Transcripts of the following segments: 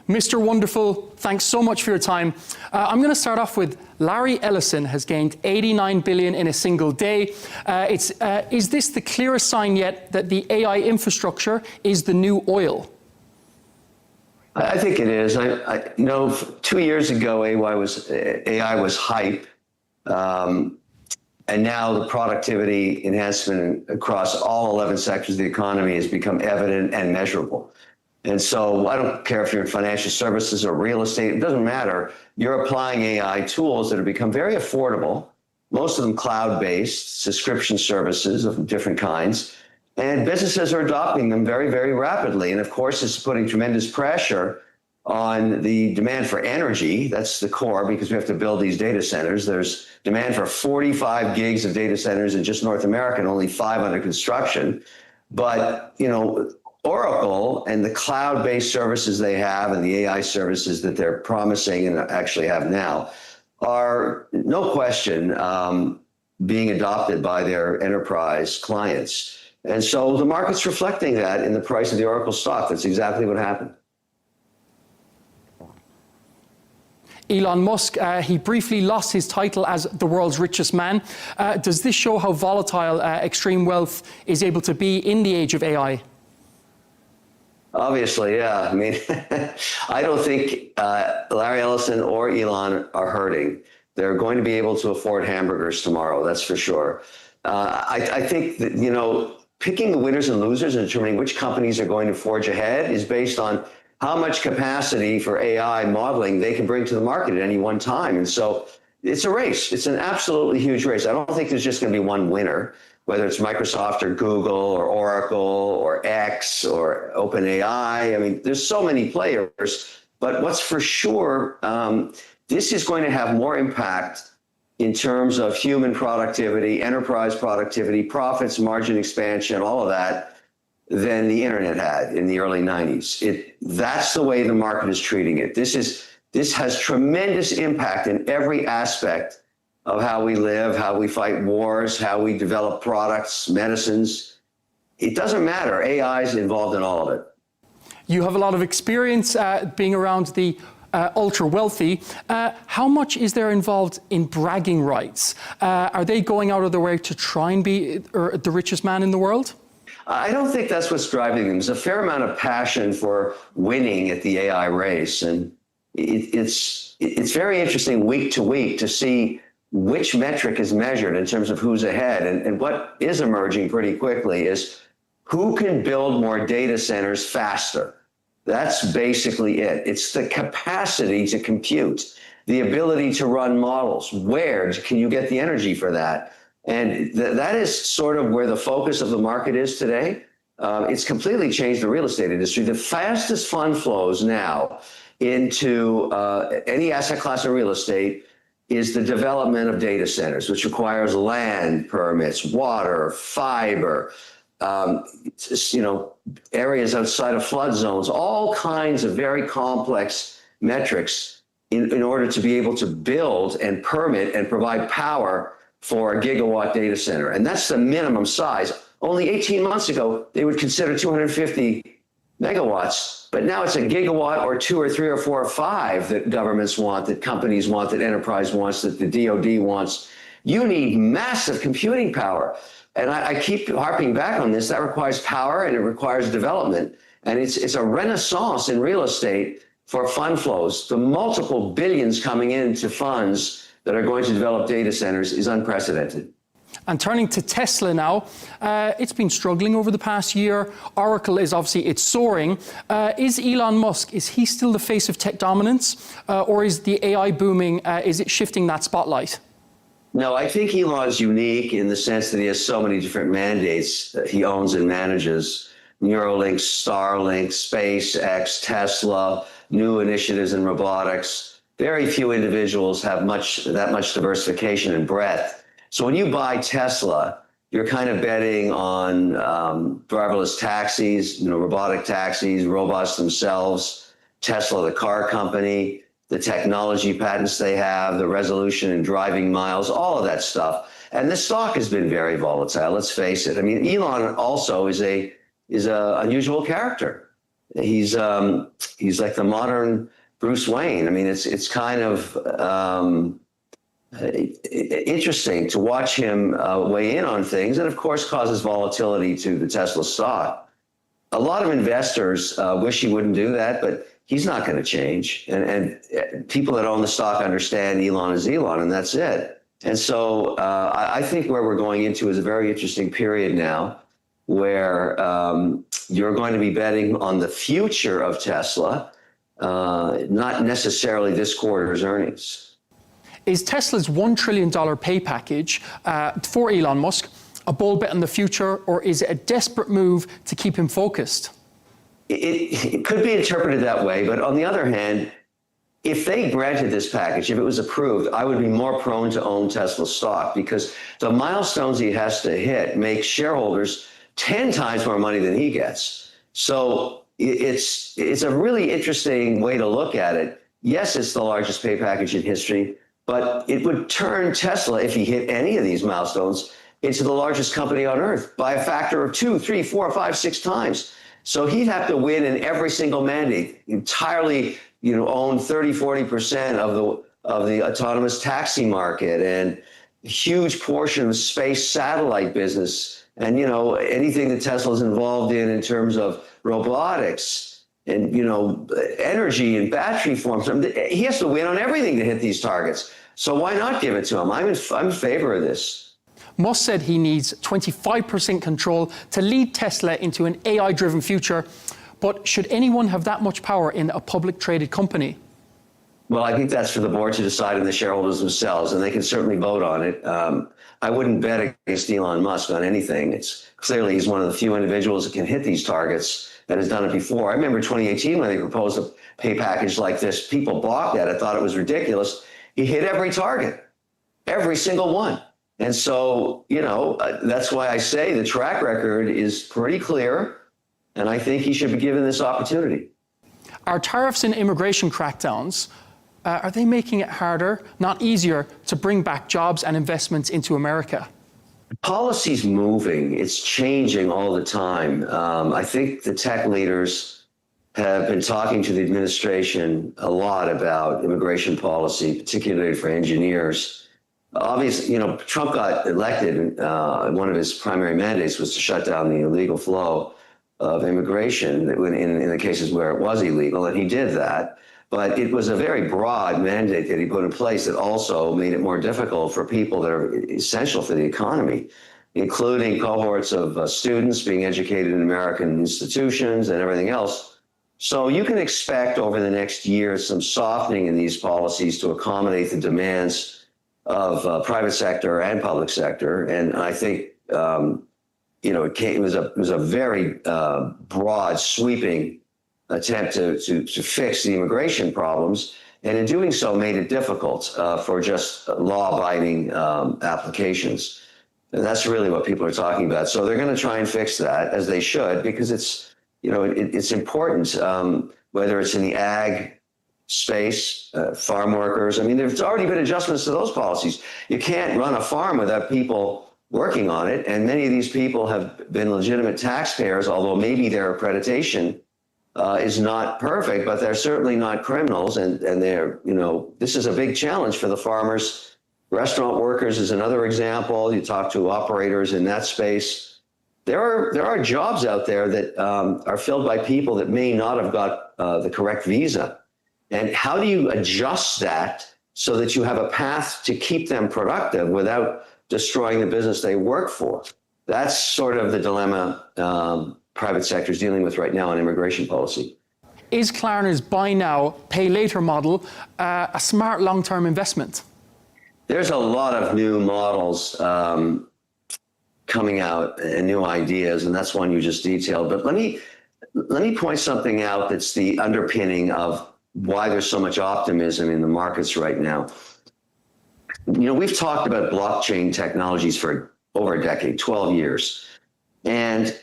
Mr. Wonderful, thanks so much for your time. I'm going to start off with Larry Ellison has gained 89 billion in a single day. Is this the clearest sign yet that the AI infrastructure is the new oil? I think it is. I 2 years ago, AI was hype. And now the productivity enhancement across all 11 sectors of the economy has become evident and measurable. And so I don't care if you're in financial services or real estate, it doesn't matter. You're applying AI tools that have become very affordable, most of them cloud-based, subscription services of different kinds. And businesses are adopting them very, very rapidly. And of course, it's putting tremendous pressure on the demand for energy. That's the core, because we have to build these data centers. There's demand for 45 gigs of data centers in just North America and only 5 under construction. But, Oracle and the cloud-based services they have and the AI services that they're promising and actually have now are, no question, being adopted by their enterprise clients. And so the market's reflecting that in the price of the Oracle stock. That's exactly what happened. Elon Musk, he briefly lost his title as the world's richest man. Does this show how volatile extreme wealth is able to be in the age of AI? Obviously, yeah. I mean, I don't think Larry Ellison or Elon are hurting. They're going to be able to afford hamburgers tomorrow, that's for sure. I think that, picking the winners and losers and determining which companies are going to forge ahead is based on how much capacity for AI modeling they can bring to the market at any one time. And so it's a race. It's an absolutely huge race. I don't think there's just going to be one winner, whether it's Microsoft or Google or Oracle or X or OpenAI. I mean, there's so many players, but what's for sure, this is going to have more impact in terms of human productivity, enterprise productivity, profits, margin expansion, all of that, than the internet had in the early 90s. That's the way the market is treating it. This has tremendous impact in every aspect of how we live, how we fight wars, how we develop products, medicines. It doesn't matter. AI is involved in all of it. You have a lot of experience being around the ultra wealthy. How much is there involved in bragging rights? Are they going out of their way to try and be the richest man in the world? I don't think that's what's driving them. There's a fair amount of passion for winning at the AI race. And it's very interesting week to week to see which metric is measured in terms of who's ahead. And what is emerging pretty quickly is who can build more data centers faster. That's basically it. It's the capacity to compute, the ability to run models. Where can you get the energy for that? And that is sort of where the focus of the market is today. It's completely changed the real estate industry. The fastest fund flows now into any asset class of real estate is the development of data centers, which requires land permits, water, fiber, areas outside of flood zones, all kinds of very complex metrics in order to be able to build and permit and provide power for a gigawatt data center. And that's the minimum size. Only 18 months ago, they would consider 250 megawatts, but now it's a gigawatt or 2 or 3 or 4 or 5 that governments want, that companies want, that enterprise wants, that the DoD wants. You need massive computing power. And I keep harping back on this. That requires power and it requires development. And it's a renaissance in real estate for fund flows. The multiple billions coming into funds that are going to develop data centers is unprecedented. And turning to Tesla now, it's been struggling over the past year. Oracle is obviously, it's soaring. Is Elon Musk, is he still the face of tech dominance? Or is the AI booming, is it shifting that spotlight? No, I think Elon is unique in the sense that he has so many different mandates that he owns and manages. Neuralink, Starlink, SpaceX, Tesla, new initiatives in robotics. Very few individuals have that much diversification and breadth. So when you buy Tesla, you're kind of betting on driverless taxis, robotic taxis, robots themselves, Tesla, the car company, the technology patents they have, the resolution in driving miles, all of that stuff. And the stock has been very volatile, let's face it. I mean, Elon also is a unusual character. he's like the modern Bruce Wayne. I mean, it's kind of interesting to watch him weigh in on things, and of course causes volatility to the Tesla stock. A lot of investors wish he wouldn't do that, but he's not going to change. And people that own the stock understand Elon is Elon, and that's it. And so I think where we're going into is a very interesting period now, where you're going to be betting on the future of Tesla, not necessarily this quarter's earnings. Is Tesla's $1 trillion pay package for Elon Musk a bold bet on the future, or is it a desperate move to keep him focused? It could be interpreted that way, but on the other hand, if they granted this package, if it was approved, I would be more prone to own Tesla stock, because the milestones he has to hit make shareholders 10 times more money than he gets. So it's a really interesting way to look at it. Yes, it's the largest pay package in history, but it would turn Tesla, if he hit any of these milestones, into the largest company on earth by a factor of 2, 3, 4, 5, 6 times. So he'd have to win in every single mandate, entirely, own 30, 40% of the autonomous taxi market, and a huge portion of space satellite business, and anything that Tesla's involved in terms of robotics and energy and battery forms. I mean, he has to win on everything to hit these targets. So why not give it to him? I'm in favor of this. Musk said he needs 25% control to lead Tesla into an AI-driven future. But should anyone have that much power in a public traded company? Well, I think that's for the board to decide and the shareholders themselves, and they can certainly vote on it. I wouldn't bet against Elon Musk on anything. It's clearly he's one of the few individuals that can hit these targets and has done it before. I remember 2018 when they proposed a pay package like this, people balked at it, thought it was ridiculous. He hit every target, every single one. And so, that's why I say the track record is pretty clear, and I think he should be given this opportunity. Are tariffs and immigration crackdowns, are they making it harder, not easier, to bring back jobs and investments into America? Policy's moving. It's changing all the time. I think the tech leaders have been talking to the administration a lot about immigration policy, particularly for engineers. Obviously, Trump got elected. One of his primary mandates was to shut down the illegal flow of immigration in the cases where it was illegal, and he did that. But it was a very broad mandate that he put in place that also made it more difficult for people that are essential for the economy, including cohorts of students being educated in American institutions and everything else. So you can expect over the next year some softening in these policies to accommodate the demands of private sector and public sector. And I think, it was a very broad, sweeping attempt to fix the immigration problems. And in doing so, made it difficult for just law-abiding applications. And that's really what people are talking about. So they're going to try and fix that, as they should, because it's important, whether it's in the ag space, farm workers. I mean, there's already been adjustments to those policies. You can't run a farm without people working on it. And many of these people have been legitimate taxpayers, although maybe their accreditation is not perfect, but they're certainly not criminals. And they're, this is a big challenge for the farmers. Restaurant workers is another example. You talk to operators in that space. There are jobs out there that are filled by people that may not have got the correct visa. And how do you adjust that so that you have a path to keep them productive without destroying the business they work for? That's sort of the dilemma private sector is dealing with right now on immigration policy. Is Klarna's buy now, pay later model a smart long-term investment? There's a lot of new models coming out and new ideas, and that's one you just detailed. But let me point something out that's the underpinning of why there's so much optimism in the markets right now. We've talked about blockchain technologies for over a decade, 12 years. And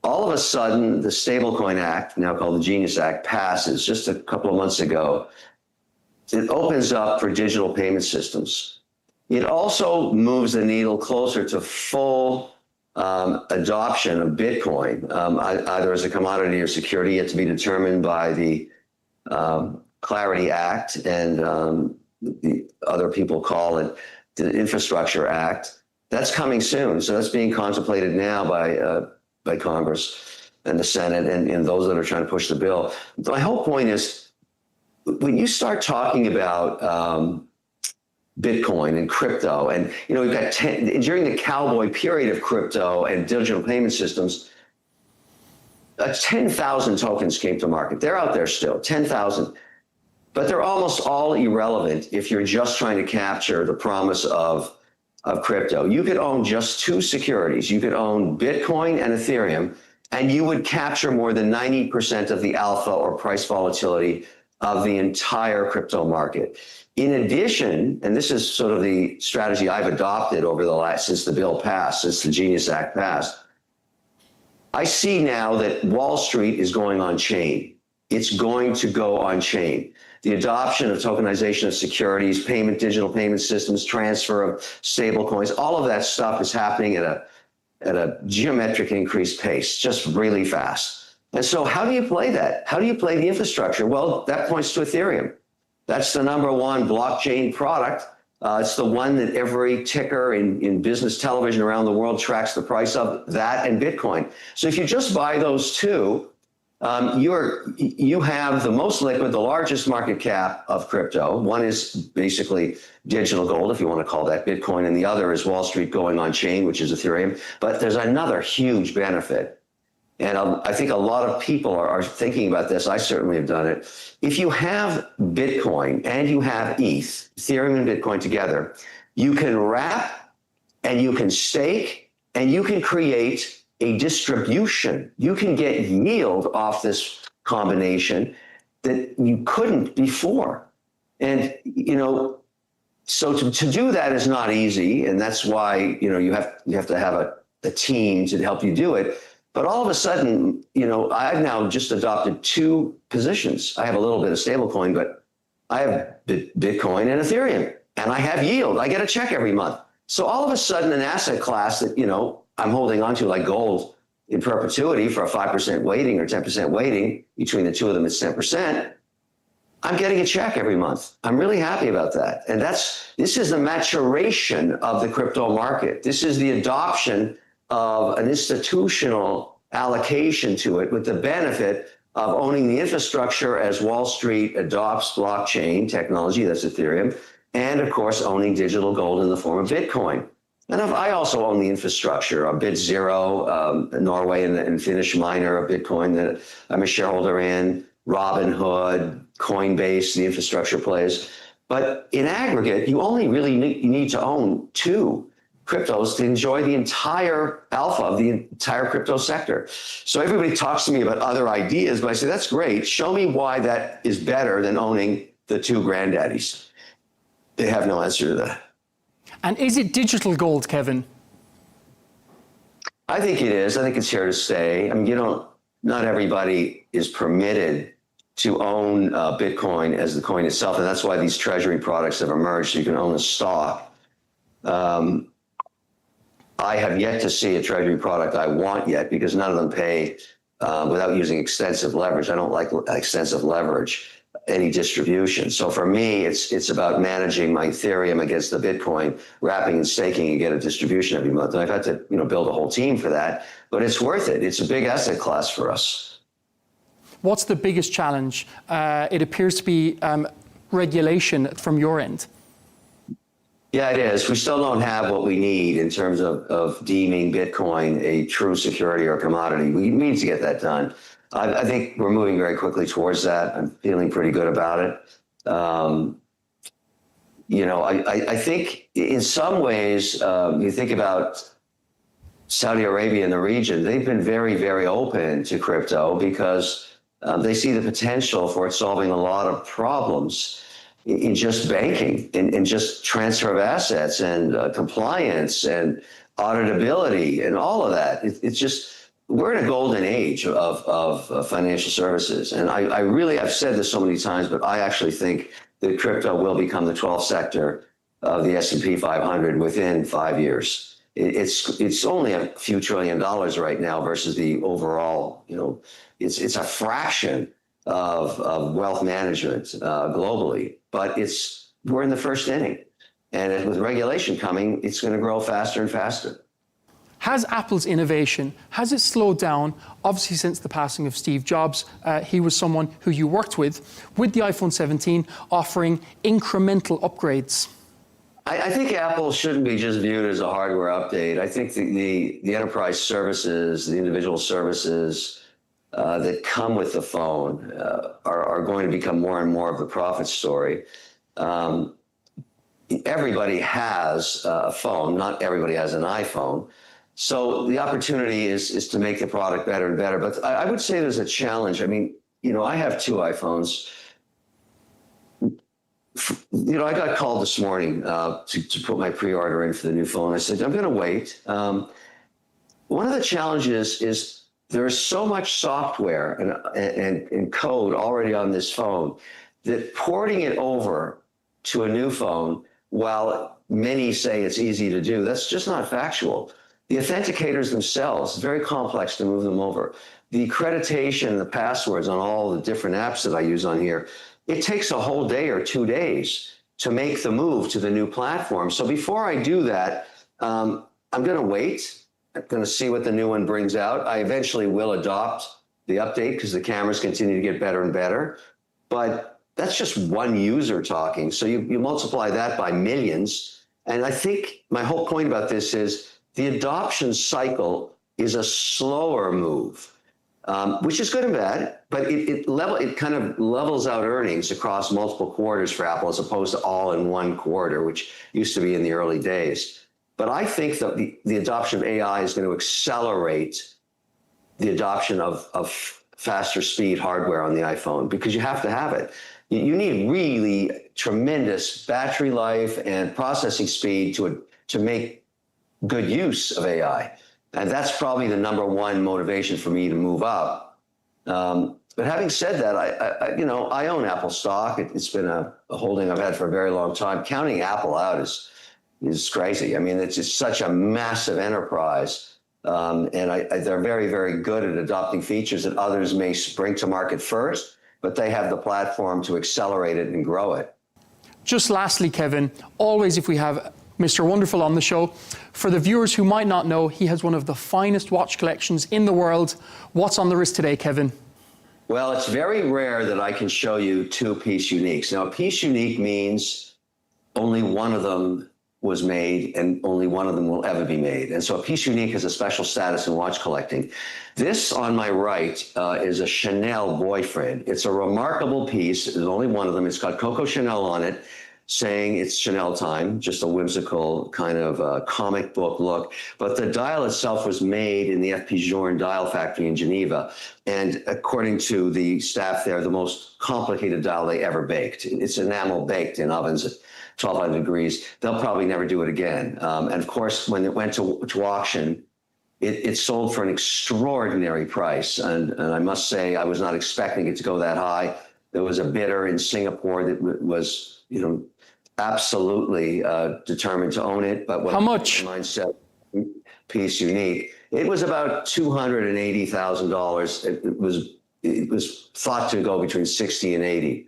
all of a sudden, the Stablecoin Act, now called the Genius Act, passes just a couple of months ago. It opens up for digital payment systems. It also moves the needle closer to full adoption of Bitcoin, either as a commodity or security, yet to be determined by the Clarity Act and the other people call it the Infrastructure Act. That's coming soon. So that's being contemplated now by Congress and the Senate and those that are trying to push the bill. My whole point is, when you start talking about Bitcoin and crypto, and we've got during the cowboy period of crypto and digital payment systems, 10,000 tokens came to market. They're out there still, 10,000. But they're almost all irrelevant if you're just trying to capture the promise of crypto. You could own just two securities. You could own Bitcoin and Ethereum, and you would capture more than 90% of the alpha or price volatility of the entire crypto market. In addition, and this is sort of the strategy I've adopted over since the bill passed, since the Genius Act passed, I see now that Wall Street is going on chain. It's going to go on chain. The adoption of tokenization of securities, digital payment systems, transfer of stable coins, all of that stuff is happening at a geometric increased pace, just really fast. And so how do you play that? How do you play the infrastructure? Well, that points to Ethereum. That's the number one blockchain product. It's the one that every ticker in business television around the world tracks the price of, that and Bitcoin. So if you just buy those two, you have the most liquid, the largest market cap of crypto. One is basically digital gold, if you want to call that Bitcoin, and the other is Wall Street going on chain, which is Ethereum. But there's another huge benefit. And I think a lot of people are thinking about this. I certainly have done it. If you have Bitcoin and you have ETH, Ethereum and Bitcoin together, you can wrap and you can stake and you can create a distribution. You can get yield off this combination that you couldn't before. And, so to do that is not easy. And that's why, you have to have a team to help you do it. But all of a sudden, I've now just adopted two positions. I have a little bit of stablecoin, but I have Bitcoin and Ethereum, and I have yield. I get a check every month. So all of a sudden, an asset class that, I'm holding on to, like gold in perpetuity for a 5% weighting or 10% weighting, between the two of them, it's 10%. I'm getting a check every month. I'm really happy about that. And this is the maturation of the crypto market. This is the adoption of an institutional allocation to it, with the benefit of owning the infrastructure as Wall Street adopts blockchain technology, that's Ethereum, and of course owning digital gold in the form of Bitcoin. And I also own the infrastructure, a BitZero, Norway and Finnish miner of Bitcoin that I'm a shareholder in, Robinhood, Coinbase, the infrastructure plays. But in aggregate, you only really need to own two cryptos to enjoy the entire alpha of the entire crypto sector. So everybody talks to me about other ideas, but I say, that's great. Show me why that is better than owning the two granddaddies. They have no answer to that. And is it digital gold, Kevin? I think it is. I think it's here to stay. I mean, not everybody is permitted to own Bitcoin as the coin itself. And that's why these treasury products have emerged. So you can own a stock. I have yet to see a treasury product I want yet, because none of them pay without using extensive leverage. I don't like extensive leverage, any distribution. So for me, it's about managing my Ethereum against the Bitcoin, wrapping and staking, and get a distribution every month. And I've had to build a whole team for that, but it's worth it. It's a big asset class for us. What's the biggest challenge? It appears to be regulation from your end. Yeah, it is. We still don't have what we need in terms of deeming Bitcoin a true security or commodity. We need to get that done. I think we're moving very quickly towards that. I'm feeling pretty good about it. I think in some ways, you think about Saudi Arabia and the region, they've been very, very open to crypto because they see the potential for it solving a lot of problems in just banking, in just transfer of assets and compliance and auditability and all of that. It's just, we're in a golden age of financial services. And I've said this so many times, but I actually think that crypto will become the 12th sector of the S&P 500 within 5 years. It's only a few $1 trillion right now versus the overall, it's a fraction of wealth management globally, but we're in the first inning. And with regulation coming, it's going to grow faster and faster. Has Apple's innovation, has it slowed down? Obviously, since the passing of Steve Jobs, he was someone who you worked with the iPhone 17 offering incremental upgrades. I think Apple shouldn't be just viewed as a hardware update. I think the enterprise services, the individual services that come with the phone are going to become more and more of the profit story. Everybody has a phone, not everybody has an iPhone. So the opportunity is to make the product better and better. But I would say there's a challenge. I mean, I have 2 iPhones. I got called this morning to put my pre-order in for the new phone. I said, I'm going to wait. One of the challenges is there's so much software and code already on this phone that porting it over to a new phone, while many say it's easy to do, that's just not factual. The authenticators themselves, it's very complex to move them over. The accreditation, the passwords on all the different apps that I use on here, it takes a whole day or 2 days to make the move to the new platform. So before I do that, I'm going to wait. I'm going to see what the new one brings out. I eventually will adopt the update because the cameras continue to get better and better. But that's just one user talking. So you multiply that by millions. And I think my whole point about this is the adoption cycle is a slower move. Which is good and bad, but it kind of levels out earnings across multiple quarters for Apple as opposed to all in one quarter, which used to be in the early days. But I think that the adoption of AI is going to accelerate the adoption of faster speed hardware on the iPhone because you have to have it. You need really tremendous battery life and processing speed to make good use of AI. And that's probably the #1 motivation for me to move up. But having said that, I own Apple stock. It's been a holding I've had for a very long time. Counting Apple out is crazy. I mean, it's just such a massive enterprise. And they're very, very good at adopting features that others may bring to market first, but they have the platform to accelerate it and grow it. Just lastly, Kevin, always if we have Mr. Wonderful on the show, for the viewers who might not know, he has one of the finest watch collections in the world. What's on the wrist today, Kevin? Well, it's very rare that I can show you 2 piece uniques. Now, a piece unique means only one of them was made and only one of them will ever be made. And so a piece unique has a special status in watch collecting. This on my right is a Chanel boyfriend. It's a remarkable piece. There's only one of them. It's got Coco Chanel on it, saying it's Chanel time, just a whimsical kind of comic book look. But the dial itself was made in the FP Journe dial factory in Geneva. And according to the staff there, the most complicated dial they ever baked. It's enamel baked in ovens at 1200 degrees. They'll probably never do it again. And of course, when it went to auction, it sold for an extraordinary price. And I must say, I was not expecting it to go that high. There was a bidder in Singapore that was, absolutely determined to own it. But how much? Mindset piece unique. It was about $280,000. It was thought to go between 60 and 80.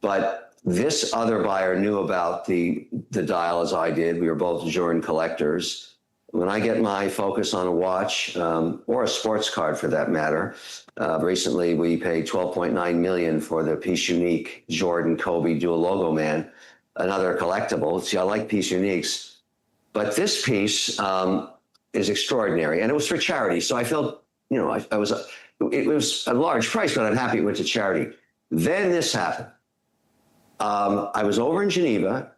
But this other buyer knew about the dial as I did. We were both Journe collectors. When I get my focus on a watch or a sports card for that matter, recently we paid $12.9 million for the piece unique Jordan Kobe dual logo man, another collectible. See, I like piece uniques, but this piece is extraordinary, and it was for charity. So I felt, it was a large price, but I'm happy it went to charity. Then this happened. I was over in Geneva.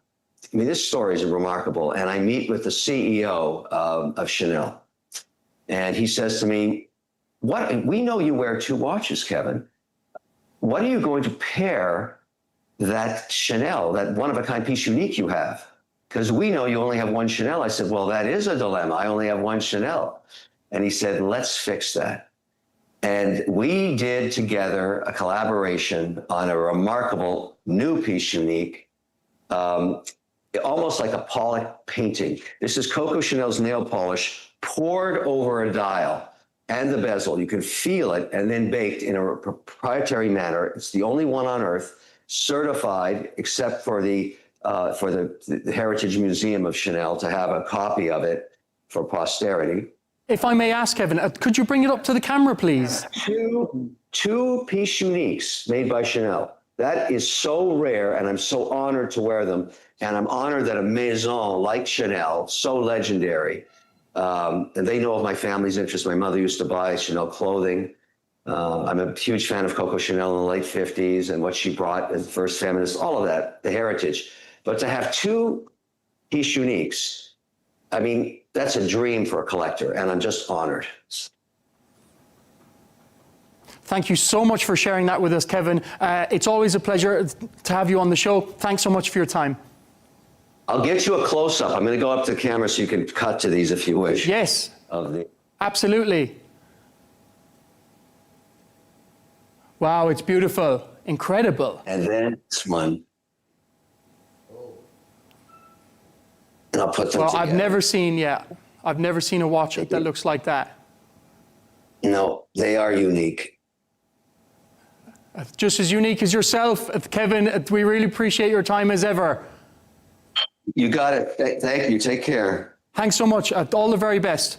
I mean, this story is remarkable. And I meet with the CEO of Chanel. And he says to me, we know you wear 2 watches, Kevin. What are you going to pair that Chanel, that one-of-a-kind piece unique you have? Because we know you only have 1 Chanel. I said, well, that is a dilemma. I only have 1 Chanel. And he said, let's fix that. And we did together a collaboration on a remarkable new piece unique. almost like a Pollock painting. This is Coco Chanel's nail polish poured over a dial and the bezel. You can feel it, and then baked in a proprietary manner. It's the only one on earth certified, except for the Heritage Museum of Chanel, to have a copy of it for posterity. If I may ask, Kevin, could you bring it up to the camera, please? Two-piece uniques made by Chanel. That is so rare, and I'm so honored to wear them. And I'm honored that a maison like Chanel, so legendary, and they know of my family's interest. My mother used to buy Chanel clothing. I'm a huge fan of Coco Chanel in the late 50s and what she brought as the first feminist, all of that, the heritage. But to have two-piece uniques, I mean, that's a dream for a collector, and I'm just honored. Thank you so much for sharing that with us, Kevin. It's always a pleasure to have you on the show. Thanks so much for your time. I'll get you a close-up. I'm going to go up to the camera so you can cut to these if you wish. Yes, absolutely. Wow, it's beautiful, incredible. And then this one. And I'll put them together. I've never seen a watch that looks like that. No, they are unique. Just as unique as yourself, Kevin. We really appreciate your time as ever. You got it. Thank you. Take care. Thanks so much. All the very best.